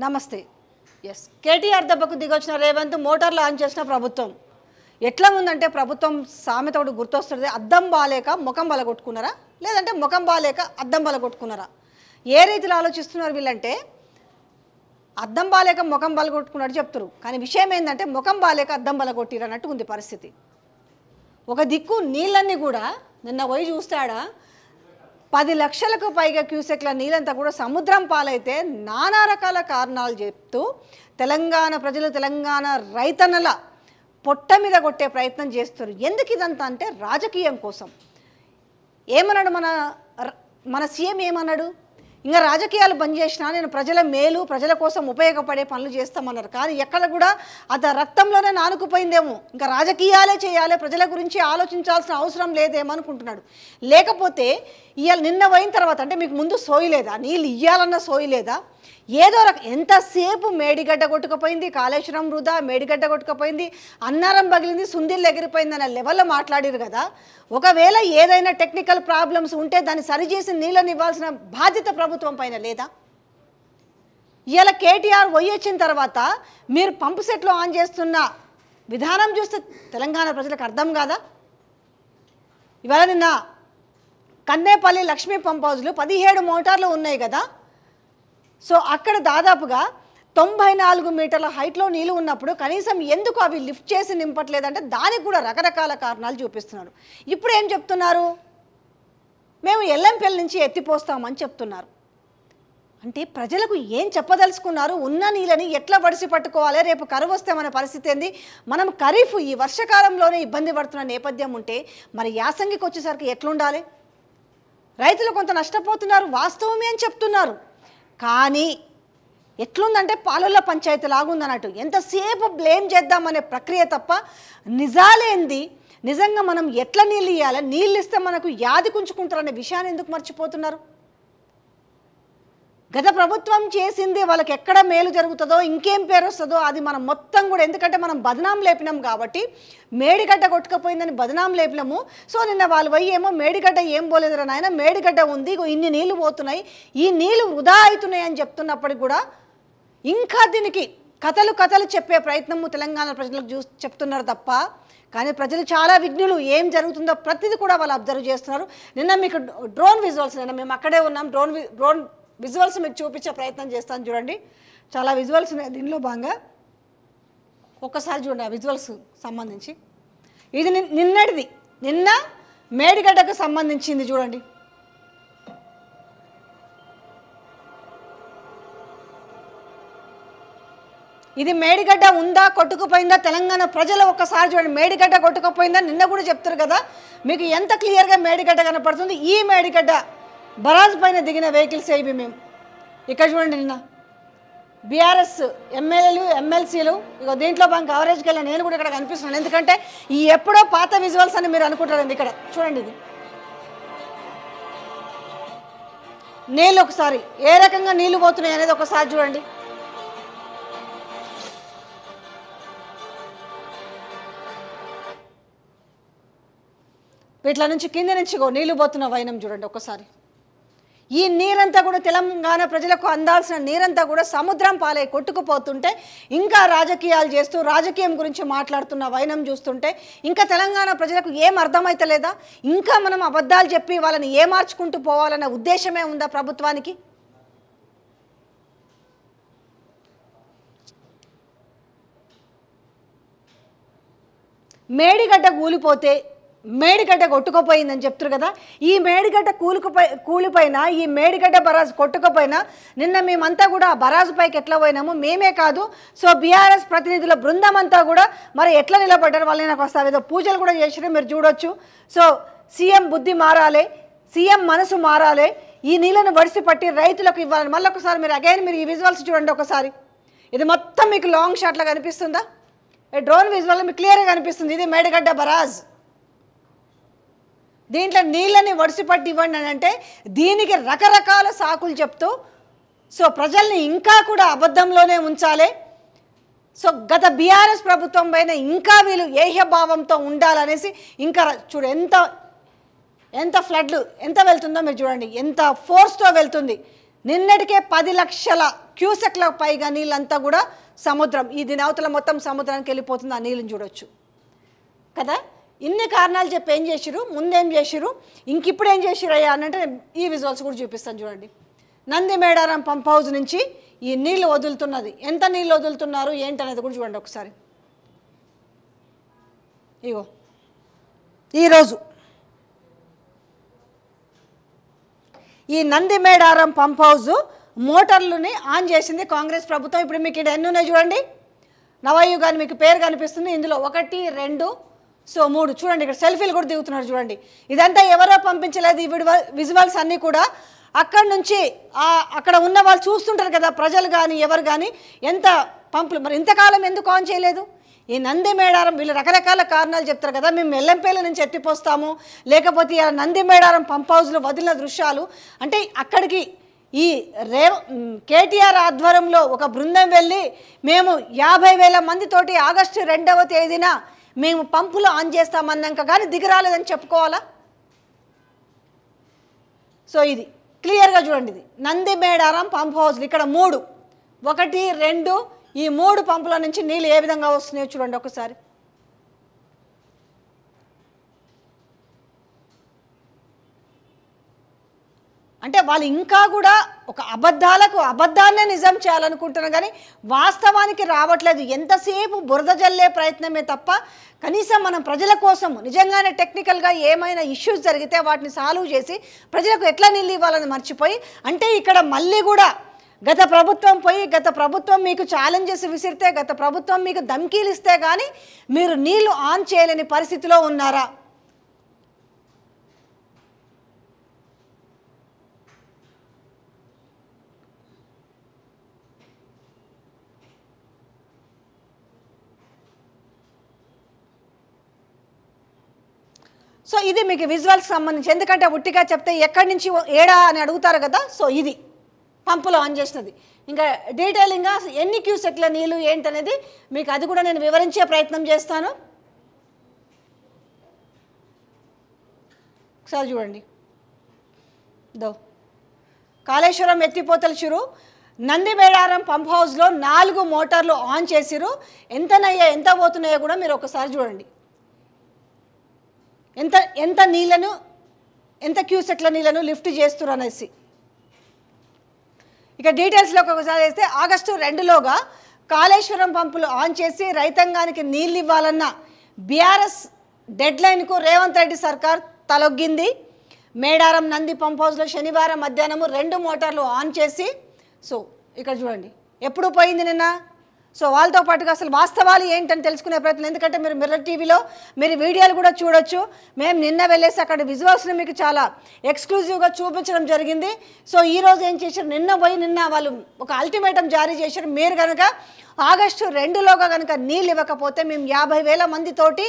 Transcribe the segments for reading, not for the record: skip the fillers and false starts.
నమస్తే. ఎస్, కేటీఆర్ దెబ్బకు దిగొచ్చిన Revanth motor launch చేసిన ప్రభుత్వం ఎట్లా ఉందంటే ప్రభుత్వం సామెత ఒకటి గుర్తొస్తుంది. అద్దం బాలేక ముఖం బలగొట్టుకున్నారా, లేదంటే ముఖం బాలేక అద్దం బలగొట్టుకున్నారా? ఏ రీతిలో ఆలోచిస్తున్నారు వీళ్ళంటే అద్దం బాలేక ముఖం బలగొట్టుకున్నట్టు చెప్తారు, కానీ విషయం ఏంటంటే ముఖం బాలేక అద్దం బలగొట్టిరు అన్నట్టు ఉంది పరిస్థితి. ఒక దిక్కు నీళ్ళన్నీ కూడా నిన్న పోయి చూస్తాడా 10 లక్షలకు పైగా క్యూసెక్ల నీళ్ళంతా కూడా సముద్రం పాలైతే నానా రకాల కారణాలు చెప్తూ తెలంగాణ ప్రజలు తెలంగాణ రైతన్నల పొట్ట మీద కొట్టే ప్రయత్నం చేస్తారు. ఎందుకు ఇదంతా అంటే రాజకీయం కోసం. ఏమన్నాడు మన సీఎం ఏమన్నాడు, ఇంకా రాజకీయాలు బంద్ చేసినా నేను ప్రజల మేలు ప్రజల కోసం ఉపయోగపడే పనులు చేస్తామన్నారు. కానీ ఎక్కడ కూడా అది రక్తంలోనే నానుకుపోయిందేమో, ఇంకా రాజకీయాలే చేయాలి, ప్రజల గురించి ఆలోచించాల్సిన అవసరం లేదేమో అనుకుంటున్నాడు. లేకపోతే ఇవాళ నిన్న పోయిన తర్వాత అంటే మీకు ముందు సోయి లేదా, నీళ్ళు ఇయ్యాలన్న సోయి లేదా? ఏదో ఎంతసేపు మేడిగడ్డ కొట్టుకుపోయింది, కాళేశ్వరం వృధా, మేడిగడ్డ కొట్టుకుపోయింది, అన్నారం పగిలింది, సుందిళ్ళు ఎగిరిపోయింది అన్న లెవెల్లో మాట్లాడారు కదా. ఒకవేళ ఏదైనా టెక్నికల్ ప్రాబ్లమ్స్ ఉంటే దాన్ని సరిచేసి నీళ్ళని ఇవ్వాల్సిన బాధ్యత ప్రభుత్వం పైన లేదా? ఇవాళ కేటీఆర్ వచ్చిన తర్వాత మీరు పంపు సెట్లు ఆన్ చేస్తున్న విధానం చూస్తే తెలంగాణ ప్రజలకు అర్థం కాదా? ఇవాళ నిన్న కన్నేపల్లి లక్ష్మీ పంప్ హౌస్లు 17 మోటార్లు ఉన్నాయి కదా. సో అక్కడ దాదాపుగా 94 మీటర్ల హైట్లో నీళ్ళు ఉన్నప్పుడు కనీసం ఎందుకు అవి లిఫ్ట్ చేసి నింపట్లేదంటే దానికి కూడా రకరకాల కారణాలు చూపిస్తున్నారు. ఇప్పుడు ఏం చెప్తున్నారు, మేము ఎల్లంపల్లి నుంచి ఎత్తిపోస్తామని చెప్తున్నారు. అంటే ప్రజలకు ఏం చెప్పదలుచుకున్నారు? ఉన్న నీళ్ళని ఎట్లా వడిసి పట్టుకోవాలి, రేపు కరువు వస్తే మన పరిస్థితి ఏంది? మనం ఖరీఫ్ ఈ వర్షకాలంలోనే ఇబ్బంది పడుతున్న నేపథ్యం ఉంటే మరి యాసంగికి వచ్చేసరికి ఎట్లుండాలి? రైతులు కొంత నష్టపోతున్నారు, వాస్తవమే అని చెప్తున్నారు. కానీ ఎట్లుందంటే పాలల్ల పంచాయతీ లాగుందన్నట్టు ఎంతసేపు బ్లేమ్ చేద్దామనే ప్రక్రియ తప్ప నిజాలేంది, నిజంగా మనం ఎట్లా నీళ్ళు ఇవ్వాలి, నీళ్ళు ఇస్తే మనకు యాది కుంచుకుంటారనే విషయాన్ని ఎందుకు మర్చిపోతున్నారు? గత ప్రభుత్వం చేసింది వాళ్ళకి ఎక్కడ మేలు జరుగుతుందో ఇంకేం పేరు వస్తుందో అది మనం మొత్తం కూడా, ఎందుకంటే మనం బదనాం లేపినాం కాబట్టి మేడిగడ్డ కొట్టుకుపోయిందని బదనాం లేపినాము. సో నిన్న వాళ్ళు పోయి ఏమో మేడిగడ్డ ఏం పోలేదురా నాయన, మేడిగడ్డ ఉంది, ఇన్ని నీళ్లు పోతున్నాయి, ఈ నీళ్లు వృధా అవుతున్నాయి అని చెప్తున్నప్పటికి కూడా ఇంకా దీనికి కథలు చెప్పే ప్రయత్నము తెలంగాణ ప్రజలకు చెప్తున్నారు తప్ప, కానీ ప్రజలు చాలా విఘ్నులు, ఏం జరుగుతుందో ప్రతిదీ కూడా వాళ్ళు అబ్జర్వ్ చేస్తున్నారు. నిన్న మీకు డ్రోన్ విజువల్స్, నిన్న మేము అక్కడే ఉన్నాం, డ్రోన్ విజువల్స్ మీకు చూపించే ప్రయత్నం చేస్తాను. చూడండి, చాలా విజువల్స్ ఉన్నాయి దీనిలో భాగంగా. ఒక్కసారి చూడండి ఆ విజువల్స్ సంబంధించి. ఇది నిన్నటిది, నిన్న మేడిగడ్డకు సంబంధించింది. చూడండి, ఇది మేడిగడ్డ ఉందా కొట్టుకుపోయిందా తెలంగాణ ప్రజలు ఒక్కసారి చూడండి. మేడిగడ్డ కొట్టుకుపోయిందా నిన్న కూడా చెప్తారు కదా, మీకు ఎంత క్లియర్గా మేడిగడ్డ కనపడుతుంది. ఈ మేడిగడ్డ బరాజ్ పైన దిగిన వెహికల్స్ ఇవి. మేము ఇక్కడ చూడండి, నిన్న బీఆర్ఎస్ ఎమ్మెల్యేలు ఎమ్మెల్సీలు ఇక దీంట్లో బాగా కవరేజ్కి వెళ్ళి నేను కూడా ఇక్కడ కనిపిస్తున్నాను. ఎందుకంటే ఈ ఎప్పుడో పాత విజువల్స్ అని మీరు అనుకుంటారండి. ఇక్కడ చూడండి, ఇది నీళ్ళు ఒకసారి ఏ రకంగా నీళ్లు పోతున్నాయి అనేది ఒకసారి చూడండి. వీటిల నుంచి కింద నుంచి నీళ్లు పోతున్న వైనం చూడండి ఒకసారి. ఈ నీరంతా కూడా తెలంగాణ ప్రజలకు అందాల్సిన నీరంతా కూడా సముద్రం పాలై కొట్టుకుపోతుంటే ఇంకా రాజకీయాలు చేస్తూ రాజకీయం గురించి మాట్లాడుతున్న వైనం చూస్తుంటే ఇంకా తెలంగాణ ప్రజలకు ఏం అర్థమైతలేదా? ఇంకా మనం అబద్ధాలు చెప్పి వాళ్ళని ఏమార్చుకుంటూ పోవాలన్న ఉద్దేశమే ఉందా ప్రభుత్వానికి? మేడిగడ్డ కూలిపోతే మేడిగడ్డ కొట్టుకుపోయిందని చెప్తారు కదా. ఈ మేడిగడ్డ కూలిపోయినా ఈ మేడిగడ్డ బరాజు కొట్టుకుపోయినా నిన్న మేమంతా కూడా బరాజు పైకి ఎట్లా పోయినామో మేమే కాదు, సో బీఆర్ఎస్ ప్రతినిధుల బృందం అంతా కూడా మరి ఎట్లా నిలబడ్డారు వాళ్ళని నాకు వస్తారు. ఏదో పూజలు కూడా చేసినా మీరు చూడొచ్చు. సో సీఎం బుద్ధి మారాలి, సీఎం మనసు మారాలి, ఈ నీళ్ళను వడిసి పట్టి రైతులకు ఇవ్వాలని. మళ్ళీ ఒకసారి మీరు అగైన్ మీరు ఈ విజువల్స్ చూడండి ఒకసారి. ఇది మొత్తం మీకు లాంగ్ షాట్లో కనిపిస్తుందా? డ్రోన్ విజువల్ మీకు క్లియర్గా కనిపిస్తుంది. ఇది మేడిగడ్డ బరాజ్. దీంట్లో నీళ్ళని వడిసిపట్టి ఇవ్వండి అని అంటే దీనికి రకరకాల సాకులు చెప్తూ సో ప్రజల్ని ఇంకా కూడా అబద్ధంలోనే ఉంచాలి. సో గత బీఆర్ఎస్ ప్రభుత్వం పైన ఇంకా వీళ్ళు ఏహ్యభావంతో ఉండాలనేసి ఇంకా చూడు ఎంత ఫ్లడ్లు ఎంత వెళ్తుందో మీరు చూడండి, ఎంత ఫోర్స్తో వెళ్తుంది. నిన్నటికే 10 లక్షల క్యూసెక్ల పైగా నీళ్ళంతా కూడా సముద్రం, ఈ దినవతల మొత్తం సముద్రానికి వెళ్ళిపోతుంది. ఆ నీళ్ళని చూడొచ్చు కదా. ఇన్ని కారణాలు చెప్పి ఏం చేసిరు, ముందేం చేసిరు, ఇంకిప్పుడు ఏం చేసిరు అయ్యా అని అంటే ఈ విజువల్స్ కూడా చూపిస్తాను చూడండి. నంది మేడారం పంప్ హౌస్ నుంచి ఈ నీళ్ళు వదులుతున్నది, ఎంత నీళ్ళు వదులుతున్నారు ఏంటనేది కూడా చూడండి ఒకసారి. ఇగో ఈరోజు ఈ నంది మేడారం పంప్ హౌస్ మోటార్లని ఆన్ చేసింది కాంగ్రెస్ ప్రభుత్వం. ఇప్పుడు మీకు ఇక్కడ ఎన్ని ఉన్నాయి చూడండి, నవయుగాన్ని మీకు పేరు కనిపిస్తుంది. ఇందులో 1, 2, సో 3 చూడండి. ఇక్కడ సెల్ఫీలు కూడా దిగుతున్నారు చూడండి. ఇదంతా ఎవరో పంపించలేదు. ఈ విజువల్స్ అన్నీ కూడా అక్కడి నుంచి అక్కడ ఉన్న వాళ్ళు చూస్తుంటారు కదా, ప్రజలు కానీ ఎవరు కానీ ఎంత పంపులు. మరి ఇంతకాలం ఎందుకు ఆన్ చేయలేదు? ఈ నంది మేడారం వీళ్ళు రకరకాల కారణాలు చెప్తారు కదా, మేము ఎల్లంపేల నుంచి ఎత్తిపోస్తాము, లేకపోతే నంది మేడారం పంప్ హౌస్లో వదిలిన దృశ్యాలు అంటే అక్కడికి ఈ కేటీఆర్ ఆధ్వర్యంలో ఒక బృందం వెళ్ళి మేము 50,000 మందితోటి ఆగస్టు 2వ తేదీన మేము పంపులు ఆన్ చేస్తామన్నాక కానీ దిగరాలేదని చెప్పుకోవాలా? సో ఇది క్లియర్గా చూడండి. ఇది నంది మేడారం పంప్ హౌస్లు ఇక్కడ 3, 1, 2 ఈ 3 పంపుల నుంచి నీళ్ళు ఏ విధంగా వస్తున్నాయో చూడండి ఒకసారి. అంటే వాళ్ళు ఇంకా కూడా ఒక అబద్ధాన్నే నిజం చేయాలనుకుంటున్నారు కానీ వాస్తవానికి రావట్లేదు. ఎంతసేపు బురద జల్లే ప్రయత్నమే తప్ప కనీసం మనం ప్రజల కోసం నిజంగానే టెక్నికల్గా ఏమైనా ఇష్యూస్ జరిగితే వాటిని సాల్వ్ చేసి ప్రజలకు ఎట్లా నీళ్ళు ఇవ్వాలని మర్చిపోయి, అంటే ఇక్కడ మళ్ళీ కూడా గత ప్రభుత్వం మీకు ఛాలెంజెస్ విసిరితే, గత ప్రభుత్వం మీకు ధమ్కీలు ఇస్తే కానీ మీరు నీళ్లు ఆన్ చేయలేని పరిస్థితిలో ఉన్నారా? సో ఇది మీకు విజువల్స్ సంబంధించి, ఎందుకంటే ఉట్టిగా చెప్తే ఎక్కడి నుంచి ఏడా అని అడుగుతారు కదా. సో ఇది పంపులో ఆన్ చేసినది. ఇంకా డీటెయిలింగ్గా ఎన్ని క్యూసెక్ల నీళ్ళు ఏంటనేది మీకు అది కూడా నేను వివరించే ప్రయత్నం చేస్తాను. ఒకసారి చూడండి. కాళేశ్వరం ఎత్తిపోతల చురు నంది మేడారం పంప్ హౌస్లో 4 మోటార్లు ఆన్ చేసిరు. ఎంత పోతున్నాయో కూడా మీరు ఒకసారి చూడండి. ఎంత నీళ్ళను, ఎంత క్యూసెక్ల నీళ్ళను లిఫ్ట్ చేస్తున్నారు అనేసి. ఇక డీటెయిల్స్లోకి ఒకసారి వేస్తే ఆగస్టు 2లోగా కాళేశ్వరం పంపులు ఆన్ చేసి రైతాంగానికి నీళ్ళు ఇవ్వాలన్న బీఆర్ఎస్ డెడ్లైన్కు రేవంత్ రెడ్డి సర్కార్ తలొగ్గింది. మేడారం నంది పంప్ హౌస్లో శనివారం మధ్యాహ్నం 2 మోటార్లు ఆన్ చేసి, సో ఇక్కడ చూడండి ఎప్పుడు పోయింది నిన్న. సో వాళ్ళతో పాటుగా అసలు వాస్తవాలు ఏంటని తెలుసుకునే ప్రయత్నం, ఎందుకంటే మీరు మిర్రర్ టీవీలో మీరు వీడియోలు కూడా చూడొచ్చు. మేము నిన్న వెళ్ళేసి అక్కడ విజువల్స్ని మీకు చాలా ఎక్స్క్లూజివ్గా చూపించడం జరిగింది. సో ఈరోజు ఏం చేశారు, నిన్న వాళ్ళు ఒక అల్టిమేటం జారీ చేశారు. మీరు కనుక ఆగస్టు 2లోగా కనుక నీళ్ళు ఇవ్వకపోతే మేము 50,000 మందితోటి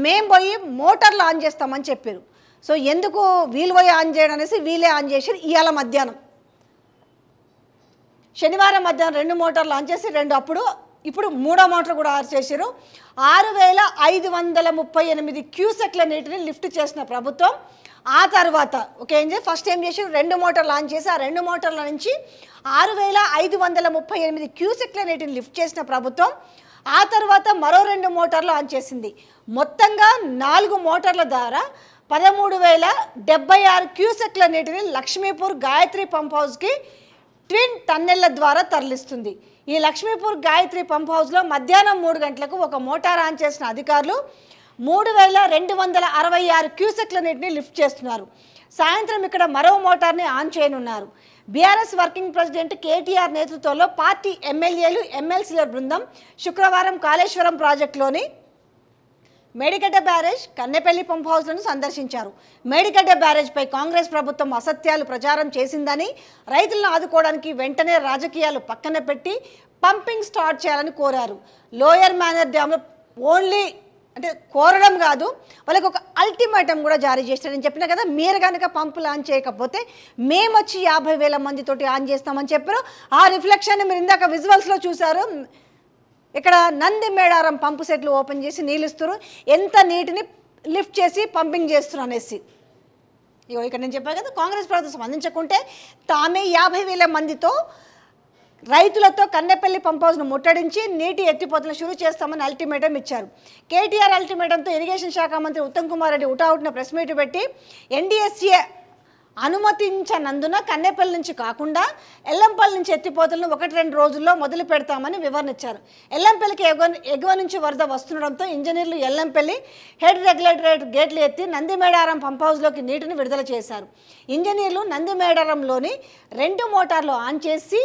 మేము పోయి మోటార్లు ఆన్ చేస్తామని చెప్పారు. సో ఎందుకు వీళ్ళు పోయి ఆన్ చేయడం అనేసి వీళ్ళే ఆన్ చేశారు. ఇవాళ మధ్యాహ్నం శనివారం మధ్యాహ్నం 2 మోటార్లు ఆన్ చేసి ఇప్పుడు 3వ మోటార్ కూడా ఆన్ చేశారు. 6,538 క్యూసెక్ల నీటిని లిఫ్ట్ చేసిన ప్రభుత్వం ఆ తర్వాత ఫస్ట్ ఏం చేసి 2 మోటార్లు ఆన్ చేసి ఆ 2 మోటార్ల నుంచి 6,538 క్యూసెక్ల నీటిని లిఫ్ట్ చేసిన ప్రభుత్వం ఆ తర్వాత మరో 2 మోటార్లు ఆన్ చేసింది. మొత్తంగా 4 మోటార్ల ద్వారా 13,076 క్యూసెక్ల నీటిని లక్ష్మీపూర్ గాయత్రి పంప్ హౌస్కి ట్విన్ టన్నెళ్ల ద్వారా తరలిస్తుంది. ఈ లక్ష్మీపూర్ గాయత్రి పంప్ హౌస్లో మధ్యాహ్నం 3 గంటలకు ఒక మోటార్ ఆన్ చేసిన అధికారులు 3,266 క్యూసెక్ల నీటిని లిఫ్ట్ చేస్తున్నారు. సాయంత్రం ఇక్కడ మరో మోటార్ని ఆన్ చేయనున్నారు. బీఆర్ఎస్ వర్కింగ్ ప్రెసిడెంట్ కేటీఆర్ నేతృత్వంలో పార్టీ ఎమ్మెల్యేలు ఎమ్మెల్సీల బృందం శుక్రవారం కాళేశ్వరం ప్రాజెక్టులోని మేడిగడ్డ బ్యారేజ్, కన్నెపల్లి పంప్ హౌస్లను సందర్శించారు. మేడిగడ్డ బ్యారేజ్పై కాంగ్రెస్ ప్రభుత్వం అసత్యాలు ప్రచారం చేసిందని, రైతులను ఆదుకోవడానికి వెంటనే రాజకీయాలు పక్కన పెట్టి పంపింగ్ స్టార్ట్ చేయాలని కోరారు. లోయర్ మేనర్ డ్యాంలో ఓన్లీ అంటే కోరడం కాదు, వాళ్ళకి ఒక అల్టిమేటం కూడా జారీ చేస్తారు. నేను చెప్పిన కదా, మీరు కనుక పంపులు ఆన్ చేయకపోతే మేము వచ్చి 50,000 మందితోటి ఆన్ చేస్తామని చెప్పారు. ఆ రిఫ్లెక్షన్ని మీరు ఇందాక విజువల్స్లో చూశారు. ఇక్కడ నంది మేడారం పంపు సెట్లు ఓపెన్ చేసి నీళ్ళు ఇస్తారు, ఎంత నీటిని లిఫ్ట్ చేసి పంపింగ్ చేస్తున్నారు అనేసి. ఇగో ఇక్కడ నేను చెప్పాను కదా, కాంగ్రెస్ ప్రభుత్వం స్పందించకుంటే తామే 50,000 మందితో రైతులతో కన్నెపల్లి పంప్ హౌస్ను ముట్టడించి నీటి ఎత్తిపోతలను షురూ చేస్తామని అల్టిమేటం ఇచ్చారు. కేటీఆర్ అల్టిమేటంతో ఇరిగేషన్ శాఖ మంత్రి ఉత్తమ్ కుమార్ రెడ్డి ఉటావుటిన ప్రెస్ మీట్ పెట్టి ఎన్డీఎస్ఏ అనుమతించనందున కన్నెపల్లి నుంచి కాకుండా ఎల్లంపల్లి నుంచి ఎత్తిపోతలను 1-2 రోజుల్లో మొదలు పెడతామని వివరణ ఇచ్చారు. ఎల్లంపల్లికి ఎగువ నుంచి వరద వస్తుండడంతో ఇంజనీర్లు ఎల్లంపల్లి హెడ్ రెగ్యులేటరేట్ గేట్లు ఎత్తి నందిమేడారం పంప్ హౌస్లోకి నీటిని విడుదల చేశారు. ఇంజనీర్లు నందిమేడారంలోని 2 మోటార్లు ఆన్ చేసి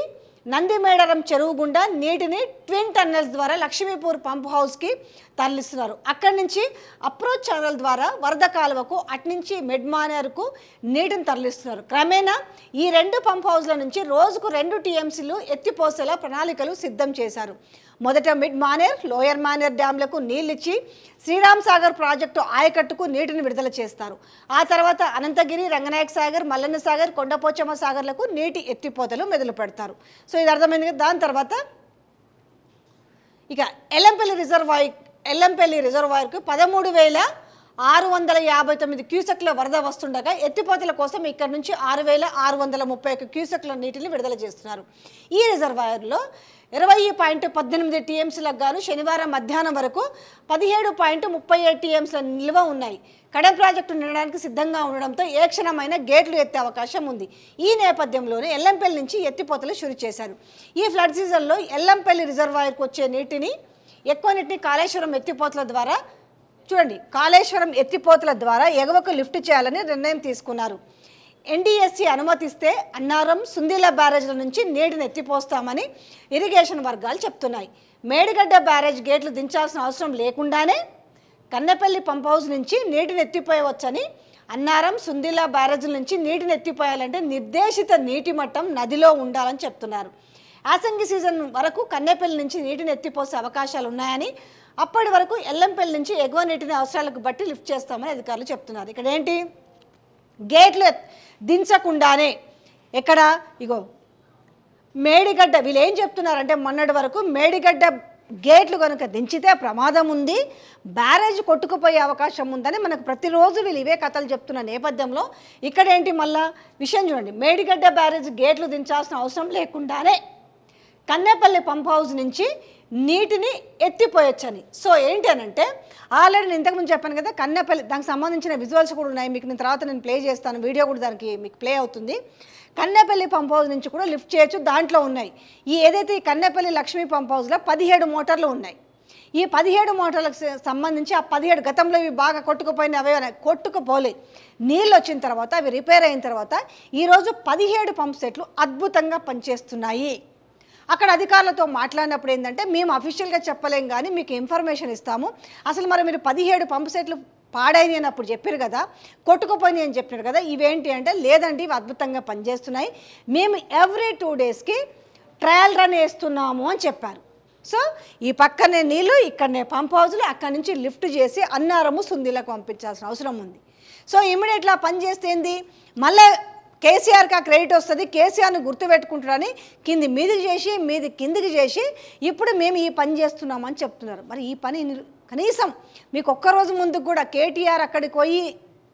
నందిమేడారం చెరువు గుండా నీటిని ట్విన్ టన్నెల్స్ ద్వారా లక్ష్మీపూర్ పంప్ హౌస్కి తరలిస్తున్నారు. అక్కడి నుంచి అప్రోచ్ ఛానల్ ద్వారా వరద కాలువకు అట్నుంచి మిడ్మానేర్కు నీటిని తరలిస్తున్నారు. క్రమేణా ఈ 2 పంప్ హౌస్ల నుంచి రోజుకు 2 టీఎంసీలు ఎత్తిపోసేలా ప్రణాళికలు సిద్ధం చేశారు. మొదట మిడ్ మానేర్, లోయర్ మానేర్ డ్యాంలకు నీళ్ళిచ్చి శ్రీరామ్ సాగర్ ప్రాజెక్టు ఆయకట్టుకు నీటిని విడుదల చేస్తారు. ఆ తర్వాత అనంతగిరి, రంగనాయక సాగర్, మల్లన్న సాగర్, కొండపోచమ్మ సాగర్లకు నీటి ఎత్తిపోతలు మొదలు పెడతారు. సో ఇది అర్థమైంది. దాని తర్వాత ఇక ఎల్లంపల్లి రిజర్వాయర్కు 13,659 క్యూసెక్ల వరద వస్తుండగా ఎత్తిపోతల కోసం ఇక్కడ నుంచి 6,631 క్యూసెక్ల నీటిని విడుదల చేస్తున్నారు. ఈ రిజర్వాయర్లో 20.18 టీఎంసీలకు గాను శనివారం మధ్యాహ్నం వరకు 17.37 టీఎంసీల నిల్వ ఉన్నాయి. కడెం ప్రాజెక్టు నిండడానికి సిద్ధంగా ఉండడంతో ఏ క్షణమైన గేట్లు ఎత్తే అవకాశం ఉంది. ఈ నేపథ్యంలోనే ఎల్లంపల్లి నుంచి ఎత్తిపోతలు షురు చేశారు. ఈ ఫ్లడ్ సీజన్లో ఎల్లంపల్లి రిజర్వాయర్కు వచ్చే ఎక్కువ నీటిని కాళేశ్వరం ఎత్తిపోతల ద్వారా ఎగువకు లిఫ్ట్ చేయాలని నిర్ణయం తీసుకున్నారు. ఎన్డీఎస్సీ అనుమతిస్తే అన్నారం, సుందిల బ్యారేజ్ల నుంచి నీటిని ఎత్తిపోస్తామని ఇరిగేషన్ వర్గాలు చెప్తున్నాయి. మేడిగడ్డ బ్యారేజ్ గేట్లు దించాల్సిన అవసరం లేకుండానే కన్నెపల్లి పంప్ హౌస్ నుంచి నీటిని ఎత్తిపోయవచ్చని, అన్నారం, సుందిల బ్యారేజ్ల నుంచి నీటిని ఎత్తిపోయాలంటే నిర్దేశిత నీటి మట్టం నదిలో ఉండాలని చెప్తున్నారు. యాసంగి సీజన్ వరకు కన్నెపల్లి నుంచి నీటిని ఎత్తిపోసే అవకాశాలు ఉన్నాయని, అప్పటి వరకు ఎల్లంపల్లి నుంచి ఎగువ నీటిని అవసరాలకు బట్టి లిఫ్ట్ చేస్తామని అధికారులు చెప్తున్నారు. ఇక్కడ ఏంటి, గేట్లు దించకుండానే ఎక్కడ ఇగో మేడిగడ్డ, వీళ్ళు ఏం చెప్తున్నారంటే మొన్నటి వరకు మేడిగడ్డ గేట్లు కనుక దించితే ప్రమాదం ఉంది, బ్యారేజ్ కొట్టుకుపోయే అవకాశం ఉందని మనకు ప్రతిరోజు వీళ్ళు ఇవే కథలు చెప్తున్న నేపథ్యంలో ఇక్కడ ఏంటి మళ్ళా విషయం చూడండి. మేడిగడ్డ బ్యారేజ్ గేట్లు దించాల్సిన అవసరం లేకుండానే కన్నెపల్లి పంప్ హౌస్ నుంచి నీటిని ఎత్తిపోయొచ్చని. సో ఏంటి అనంటే ఆల్రెడీ నేను ఇంతకుముందు చెప్పాను కదా, కన్నెపల్లి దానికి సంబంధించిన విజువల్స్ కూడా ఉన్నాయి, మీకు నేను తర్వాత ప్లే చేస్తాను, వీడియో కూడా దానికి మీకు ప్లే అవుతుంది. కన్నెపల్లి పంప్ హౌస్ నుంచి కూడా లిఫ్ట్ చేయొచ్చు, దాంట్లో ఉన్నాయి. ఏదైతే ఈ కన్నెపల్లి లక్ష్మీ పంప్ హౌస్లో 17 మోటార్లు ఉన్నాయి. ఈ 17 మోటార్లకు సంబంధించి ఆ 17 గతంలో ఇవి బాగా కొట్టుకుపోయిన అవే కొట్టుకుపోలే, నీళ్ళు వచ్చిన తర్వాత అవి రిపేర్ అయిన తర్వాత ఈరోజు 17 పంప్ సెట్లు అద్భుతంగా పనిచేస్తున్నాయి. అక్కడ అధికారులతో మాట్లాడినప్పుడు ఏంటంటే మేము అఫీషియల్గా చెప్పలేం కానీ మీకు ఇన్ఫర్మేషన్ ఇస్తాము. అసలు మరి మీరు 17 పంప్ సెట్లు పాడైనవి అని అప్పుడు చెప్పారు కదా, కొట్టుకుపోయినాయి అని చెప్పారు కదా, ఇవేంటి అంటే లేదండి ఇవి అద్భుతంగా పనిచేస్తున్నాయి, మేము ఎవ్రీ 2 డేస్కి ట్రయల్ రన్ వేస్తున్నాము అని చెప్పారు. సో ఈ పక్కనే నీళ్ళు, ఇక్కడనే పంప్ హౌజులు, అక్కడి నుంచి లిఫ్ట్ చేసి అన్నారము, సుందిలకు పంపించాల్సిన అవసరం ఉంది. సో ఇమీడియట్లా పని చేస్తే ఏంది, మళ్ళీ కేసీఆర్కి ఆ క్రెడిట్ వస్తుంది, కేసీఆర్ని గుర్తుపెట్టుకుంటారని కింది మీదికి చేసి మీది కిందికి చేసి ఇప్పుడు మేము ఈ పని చేస్తున్నామని చెప్తున్నారు. మరి ఈ పని కనీసం మీకు ఒక్కరోజు ముందుకు కూడా కేటీఆర్ అక్కడికి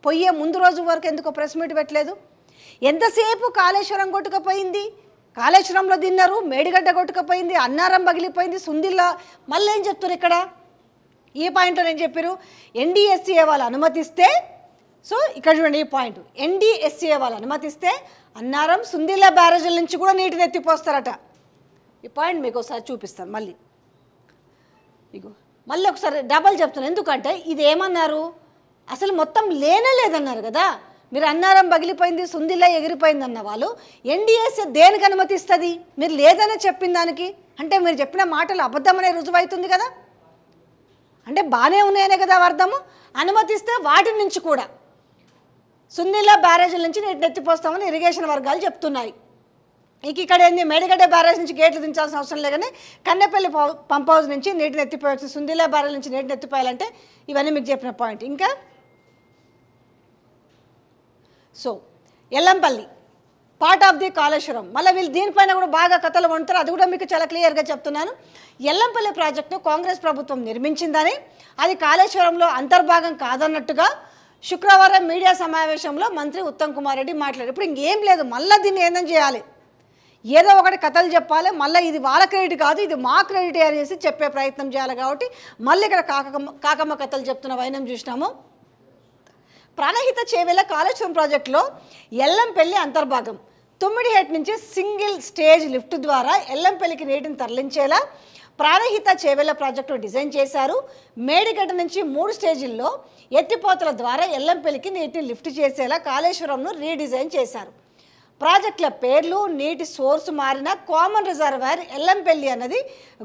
పోయే ముందు రోజు వరకు ఎందుకు ప్రెస్ మీట్ పెట్టలేదు? ఎంతసేపు కాళేశ్వరం కొట్టుకుపోయింది, కాళేశ్వరంలో తిన్నారు, మేడిగడ్డ కొట్టుకుపోయింది, అన్నారం పగిలిపోయింది, సుందిల్లా మళ్ళీ ఏం చెప్తారు ఇక్కడ ఈ పాయింట్లో నేను చెప్పారు ఎన్డీఎస్సీఏ వాళ్ళు అనుమతిస్తే. సో ఇక్కడ చూడండి ఈ పాయింట్, ఎన్డీఎస్సీఏ వాళ్ళు అనుమతిస్తే అన్నారం, సుందిల్ల బ్యారేజీల నుంచి కూడా నీటిని ఎత్తిపోస్తారట. ఈ పాయింట్ మీకు ఒకసారి చూపిస్తాను మళ్ళీ, ఇగో మళ్ళీ ఒకసారి డబల్ చెప్తాను. ఎందుకంటే ఇది ఏమన్నారు, అసలు మొత్తం లేదన్నారు కదా, మీరు అన్నారం పగిలిపోయింది, సుందిల్ల ఎగిరిపోయింది అన్న వాళ్ళు ఎన్డీఎస్సీ దేనికి అనుమతిస్తుంది? మీరు లేదనే చెప్పిన దానికి అంటే మీరు చెప్పిన మాటలు అబద్ధమనే రుజువవుతుంది కదా, అంటే బాగానే ఉన్నాయనే కదా అర్థము. అనుమతిస్తే వాటి నుంచి కూడా సుందిల్ల బ్యారేజీల నుంచి నీటిని ఎత్తిపోస్తామని ఇరిగేషన్ వర్గాలు చెప్తున్నాయి. ఇక్కడ ఏంది, మేడిగడ్డ బ్యారేజ్ నుంచి గేట్లు దించాల్సిన అవసరం లేదని కన్నెపల్లి పంప్ హౌస్ నుంచి నీటిని ఎత్తిపోయాల్సి, సుందిల్ల బ్యారేజ్ నుంచి నీటిని ఎత్తిపోయాలంటే ఇవన్నీ మీకు చెప్పిన పాయింట్. ఇంకా so Yellampalli part of the Kaleshwaram, మళ్ళీ వీళ్ళు దీనిపైన కూడా బాగా కథలు వండుతారు, అది కూడా మీకు చాలా క్లియర్గా చెప్తున్నాను. ఎల్లంపల్లి ప్రాజెక్టు కాంగ్రెస్ ప్రభుత్వం నిర్మించిందని, అది కాళేశ్వరంలో అంతర్భాగం కాదన్నట్టుగా శుక్రవారం మీడియా సమావేశంలో మంత్రి ఉత్తమ్ కుమార్ రెడ్డి మాట్లాడారు. ఇప్పుడు ఇంకేం లేదు, మళ్ళీ దీన్ని ఏందని చేయాలి, ఏదో ఒకటి కథలు చెప్పాలి, మళ్ళీ ఇది వాళ్ళ క్రెడిట్ కాదు ఇది మా క్రెడిట్ అనేసి చెప్పే ప్రయత్నం చేయాలి. కాబట్టి మళ్ళీ ఇక్కడ కాకమ్మ కథలు చెప్తున్న వైనం చూసినాము. ప్రాణహిత చేవెళ్ళ కాళేశ్వరం ప్రాజెక్టులో ఎల్లంపల్లి అంతర్భాగం తుమ్మిడిహేట్ నుంచి సింగిల్ స్టేజ్ లిఫ్ట్ ద్వారా ఎల్లంపల్లికి నీటిని తరలించేలా ప్రాణహిత చేవెళ్ళ ప్రాజెక్టు డిజైన్ చేశారు. మేడిగడ్డ నుంచి 3 స్టేజీల్లో ఎత్తిపోతల ద్వారా ఎల్లంపల్లికి నీటిని లిఫ్ట్ చేసేలా కాళేశ్వరంను రీడిజైన్ చేశారు. ప్రాజెక్టుల పేర్లు, నీటి సోర్సు మారిన కామన్ రిజర్వాయర్ ఎల్లంపల్లి అన్నది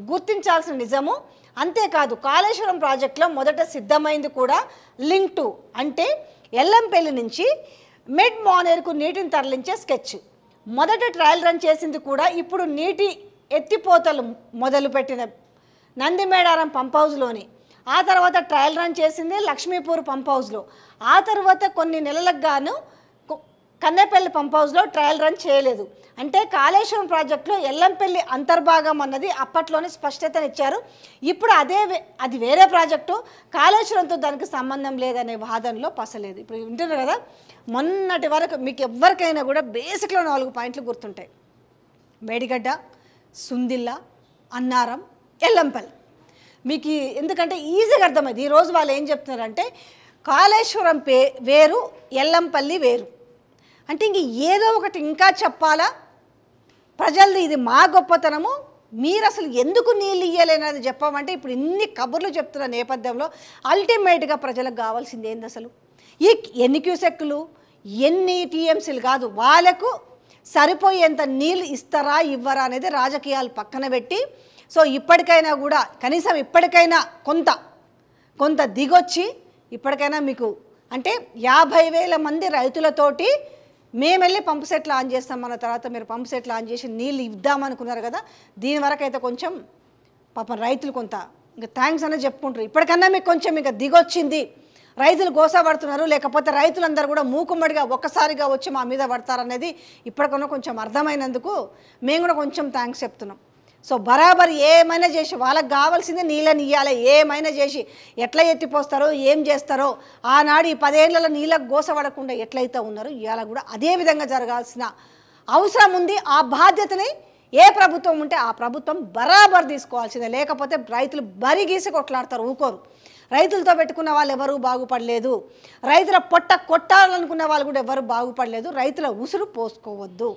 గుర్తించాల్సిన నిజము. అంతేకాదు కాళేశ్వరం ప్రాజెక్టులో మొదట సిద్ధమైంది కూడా లింక్ టు అంటే ఎల్లంపల్లి నుంచి మిడ్ మానేరుకు నీటిని తరలించే స్కెచ్. మొదట ట్రయల్ రన్ చేసింది కూడా ఇప్పుడు నీటి ఎత్తిపోతలు మొదలుపెట్టిన నందిమేడారం పంప్ హౌస్లోని. ఆ తర్వాత ట్రయల్ రన్ చేసింది లక్ష్మీపూర్ పంప్ హౌస్లో. ఆ తర్వాత కొన్ని నెలలకు గాను కన్నెపల్లి పంప్ హౌస్లో ట్రయల్ రన్ చేయలేదు. అంటే కాళేశ్వరం ప్రాజెక్టులో ఎల్లంపల్లి అంతర్భాగం అన్నది అప్పట్లోనే స్పష్టతనిచ్చారు. ఇప్పుడు అది వేరే ప్రాజెక్టు, కాళేశ్వరంతో దానికి సంబంధం లేదనే వాదనలో పసలేదు. ఇప్పుడు వింటున్నారు కదా, మొన్నటి వరకు మీకు ఎవరికైనా కూడా బేసిక్లో 4 పాయింట్లు గుర్తుంటాయి: మేడిగడ్డ, సుందిల్ల, అన్నారం, ఎల్లంపల్లి. మీకు ఎందుకంటే ఈజీగా అర్థమైంది. ఈరోజు వాళ్ళు ఏం చెప్తున్నారంటే కాళేశ్వరం వేరు, ఎల్లంపల్లి వేరు. అంటే ఇంక ఏదో ఒకటి ఇంకా చెప్పాలా, ప్రజలది ఇది మా గొప్పతనము, మీరు అసలు ఎందుకు నీళ్ళు ఇయ్యలేనది చెప్పామంటే ఇప్పుడు ఇన్ని కబుర్లు చెప్తున్న నేపథ్యంలో అల్టిమేట్గా ప్రజలకు కావాల్సింది ఏంది అసలు? ఈ ఎన్ని క్యూసెక్కులు, ఎన్ని టీఎంసీలు కాదు, వాళ్ళకు సరిపోయేంత నీళ్ళు ఇస్తారా ఇవ్వరా అనేది రాజకీయాలు పక్కన పెట్టి, సో ఇప్పటికైనా కూడా కనీసం ఇప్పటికైనా కొంత దిగొచ్చి ఇప్పటికైనా మీకు అంటే 50,000 మంది రైతులతోటి మేము వెళ్ళి పంపు సెట్లు ఆన్ చేస్తాం, మన తర్వాత మీరు పంపు సెట్లు ఆన్ చేసి నీళ్ళు ఇద్దామనుకున్నారు కదా, దీని వరకు అయితే కొంచెం పాపం రైతులు కొంత ఇంకా థ్యాంక్స్ అనేది చెప్పుకుంటారు. ఇప్పటికన్నా మీకు కొంచెం ఇంకా దిగొచ్చింది, రైతులు గోసపడుతున్నారు, లేకపోతే రైతులందరూ కూడా మూకుమ్మడిగా ఒక్కసారిగా వచ్చి మా మీద పడతారనేది ఇప్పటికన్నా కొంచెం అర్థమైనందుకు మేము కూడా కొంచెం థ్యాంక్స్ చెప్తున్నాం. సో బరాబర్ ఏమైనా చేసి వాళ్ళకి కావాల్సిందే నీళ్ళని ఇవ్వాలి, ఏమైనా చేసి ఎట్లా ఎత్తిపోస్తారో ఏం చేస్తారో, ఆనాడు ఈ 10 ఏళ్లలో నీళ్ళకు గోసపడకుండా ఎట్లయితే ఉన్నారో ఇవాళ కూడా అదే విధంగా జరగాల్సిన అవసరం ఉంది. ఆ బాధ్యతని ఏ ప్రభుత్వం ఉంటే ఆ ప్రభుత్వం బరాబర్ తీసుకోవాల్సిందే, లేకపోతే రైతులు బరిగీసి కొట్లాడతారు, ఊకోరు. రైతులతో పెట్టుకున్న వాళ్ళు ఎవరూ బాగుపడలేదు, రైతుల పొట్ట కొట్టాలనుకున్న వాళ్ళు కూడా ఎవరు బాగుపడలేదు, రైతుల ఉసురు పోసుకోవద్దు.